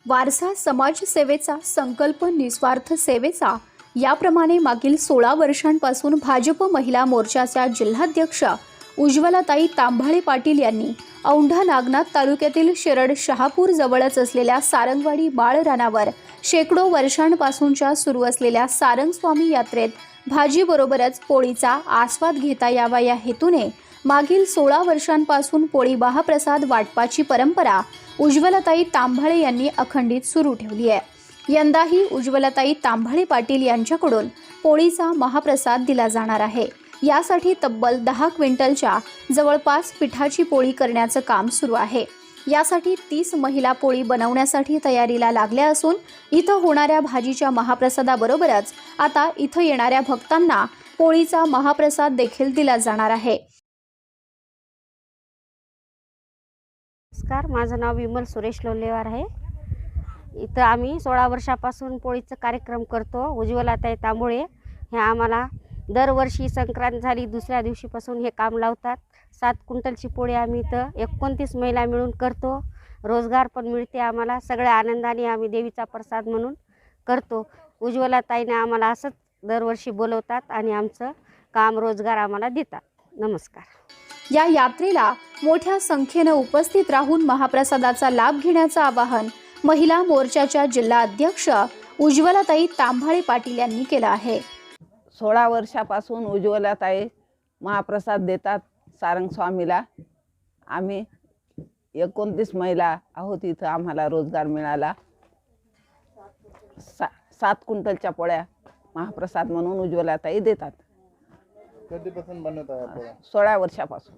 वारसा समाजसेवेचा संकल्प निस्वार्थ सेवेचा याप्रमाणे मागील 16 वर्षांपासून भाजप महिला मोर्चाच्या जिल्हाध्यक्ष उज्ज्वलाताई तांभाळे पाटील यांनी औंढा नागनाथ तालुक्यातील शिरड शहापूर जवळच असलेल्या सारंगवाडी बाळ रानावर शेकडो वर्षांपासूनच्या सुरू असलेल्या सारंगस्वामी यात्रेत भाजीबरोबरच पोळीचा आस्वाद घेता यावा या हेतूने मागील 16 वर्षांपासून पोळी महाप्रसाद वाटपाची परंपरा उज्ज्वलाताई तांभाळे यांनी अखंडित सुरू ठेवली आहे। यंदाही उज्ज्वलाताई तांभाळे पाटील यांच्याकडून पोळीचा महाप्रसाद दिला जाणार आहे। यासाठी तब्बल 10 क्विंटलच्या जवळपास पिठाची पोळी करण्याचं काम सुरू आहे। यासाठी 30 महिला पोळी बनवण्यासाठी तयारीला लागल्या असून इथं होणाऱ्या भाजीच्या महाप्रसादाबरोबरच आता इथं येणाऱ्या भक्तांना पोळीचा महाप्रसाद देखील दिला जाणार आहे। नमस्कार, माझं नाव विमल सुरेश लोलेवार आहे। इथं आम्ही 16 वर्षापासून पोळीचा कार्यक्रम करतो। उज्ज्वलाताई तांभाळे हे आम्हाला दरवर्षी संक्रांत झाली दुसऱ्या दिवशीपासून हे काम लावतात। 7 क्विंटलची पोळी आम्ही इथं 29 महिला मिळून करतो। रोजगार पण मिळते आम्हाला। सगळ्या आनंदाने आम्ही देवीचा प्रसाद म्हणून करतो। उज्ज्वलाताईने आम्हाला असंच दरवर्षी बोलवतात आणि आमचं काम रोजगार आम्हाला देतात। नमस्कार। या यात्रेला मोठ्या संख्येने उपस्थित राहून महाप्रसादाचा लाभ घेण्याचं आवाहन महिला मोर्चाच्या जिल्हा अध्यक्ष उज्ज्वलाताई तांभाळे पाटील यांनी केलं आहे। 16 वर्षापासून उज्ज्वलाताई महाप्रसाद देतात सारंगस्वामीला। आम्ही 29 महिला आहोत। इथं आम्हाला रोजगार मिळाला। 7 क्विंटलच्या पोळ्या महाप्रसाद म्हणून उज्ज्वलाताई देतात। कधीपासून बनवत आहे? 16 वर्षापासून।